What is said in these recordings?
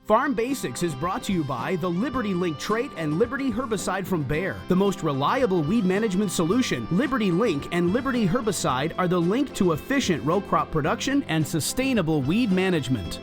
Farm Basics is brought to you by the Liberty Link trait and Liberty herbicide from Bayer. The most reliable weed management solution, Liberty Link and Liberty herbicide are the link to efficient row crop production and sustainable weed management.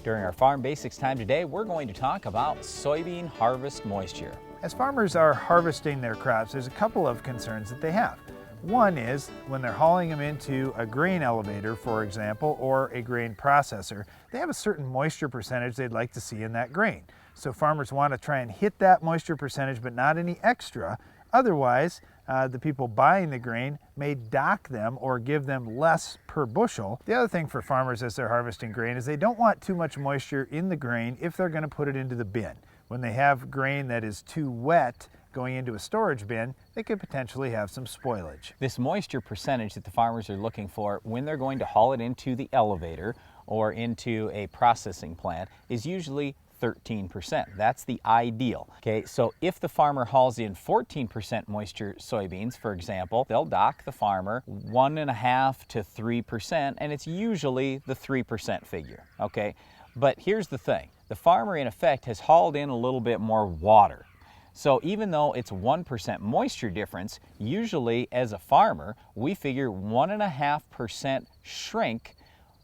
During our Farm Basics time today, we're going to talk about soybean harvest moisture. As farmers are harvesting their crops, there's a couple of concerns that they have. One is when they're hauling them into a grain elevator, for example, or a grain processor, they have a certain moisture percentage they'd like to see in that grain. So farmers want to try and hit that moisture percentage, but not any extra. Otherwise, the people buying the grain may dock them or give them less per bushel. The other thing for farmers as they're harvesting grain is they don't want too much moisture in the grain if they're going to put it into the bin. When they have grain that is too wet going into a storage bin, they could potentially have some spoilage. This moisture percentage that the farmers are looking for when they're going to haul it into the elevator or into a processing plant is usually 13%. That's the ideal. Okay, so if the farmer hauls in 14% moisture soybeans, for example, they'll dock the farmer 1.5 to 3%, and it's usually the 3% figure. Okay, but here's the thing. The farmer, in effect, has hauled in a little bit more water. So even though it's 1% moisture difference, usually as a farmer, we figure 1.5% shrink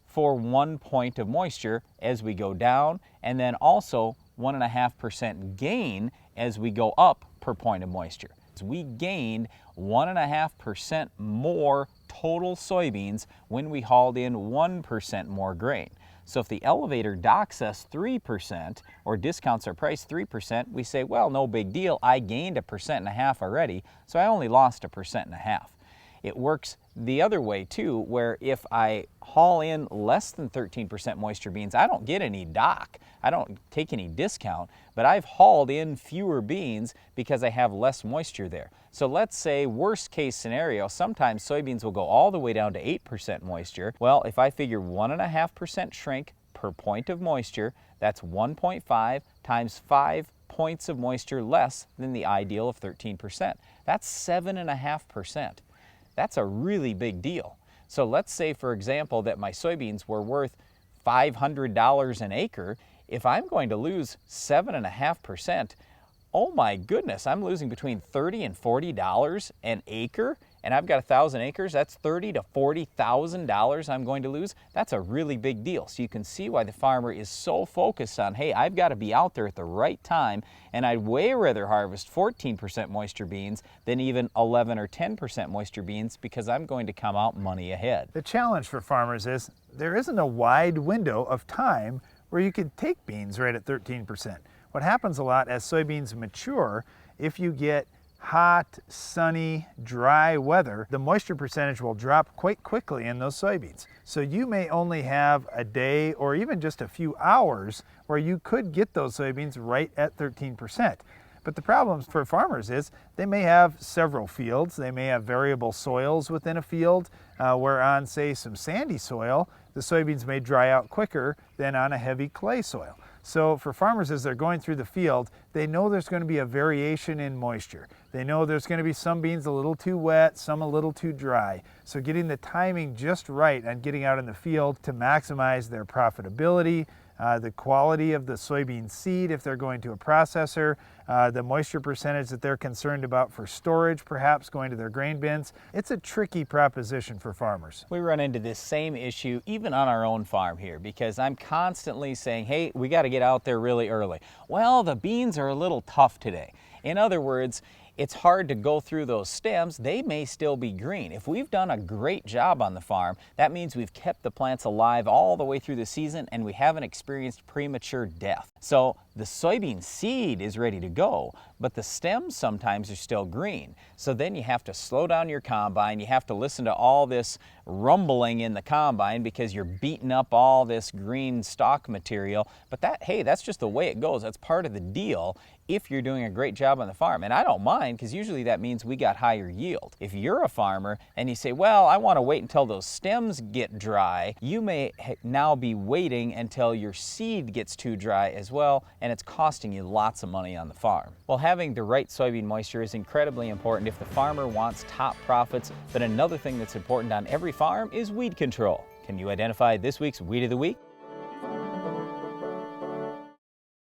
for 1 point of moisture as we go down, and then also 1.5% gain as we go up per point of moisture. So we gained 1.5% more total soybeans when we hauled in 1% more grain. So if the elevator docks us 3% or discounts our price 3%, we say, well, no big deal. I gained 1.5% already, so I only lost 1.5%. It works the other way too, where if I haul in less than 13% moisture beans, I don't get any dock. I don't take any discount, but I've hauled in fewer beans because I have less moisture there. So let's say worst case scenario, sometimes soybeans will go all the way down to 8% moisture. Well, if I figure 1.5% shrink per point of moisture, that's 1.5 times 5 points of moisture less than the ideal of 13%. That's 7.5%. That's a really big deal. So let's say, for example, that my soybeans were worth $500 an acre. If I'm going to lose 7.5%, oh my goodness, I'm losing between $30 and $40 an acre, and I've got 1,000 acres. That's $30,000 to $40,000 I'm going to lose. That's a really big deal. So you can see why the farmer is so focused on, hey, I've got to be out there at the right time, and I'd way rather harvest 14% moisture beans than even 11 or 10% moisture beans because I'm going to come out money ahead. The challenge for farmers is there isn't a wide window of time where you can take beans right at 13%. What happens a lot as soybeans mature, if you get hot, sunny, dry weather, the moisture percentage will drop quite quickly in those soybeans. So you may only have a day or even just a few hours where you could get those soybeans right at 13%. But the problem for farmers is they may have several fields. They may have variable soils within a field where on, say, some sandy soil, the soybeans may dry out quicker than on a heavy clay soil. So for farmers, as they're going through the field, they know there's going to be a variation in moisture. They know there's going to be some beans a little too wet, some a little too dry. So getting the timing just right on getting out in the field to maximize their profitability, the quality of the soybean seed if they're going to a processor, the moisture percentage that they're concerned about for storage, perhaps going to their grain bins. It's a tricky proposition for farmers. We run into this same issue even on our own farm here because I'm constantly saying, hey, we got to get out there really early. Well, the beans are a little tough today. In other words, it's hard to go through those stems. They may still be green. If we've done a great job on the farm, that means we've kept the plants alive all the way through the season and we haven't experienced premature death. So the soybean seed is ready to go, but the stems sometimes are still green. So then you have to slow down your combine. You have to listen to all this rumbling in the combine because you're beating up all this green stalk material. But that, hey, that's just the way it goes. That's part of the deal if you're doing a great job on the farm. And I don't mind, because usually that means we got higher yield. If you're a farmer and you say, well, I want to wait until those stems get dry, you may now be waiting until your seed gets too dry as well, and it's costing you lots of money on the farm. Well, having the right soybean moisture is incredibly important if the farmer wants top profits, but another thing that's important on every farm is weed control. Can you identify this week's Weed of the Week?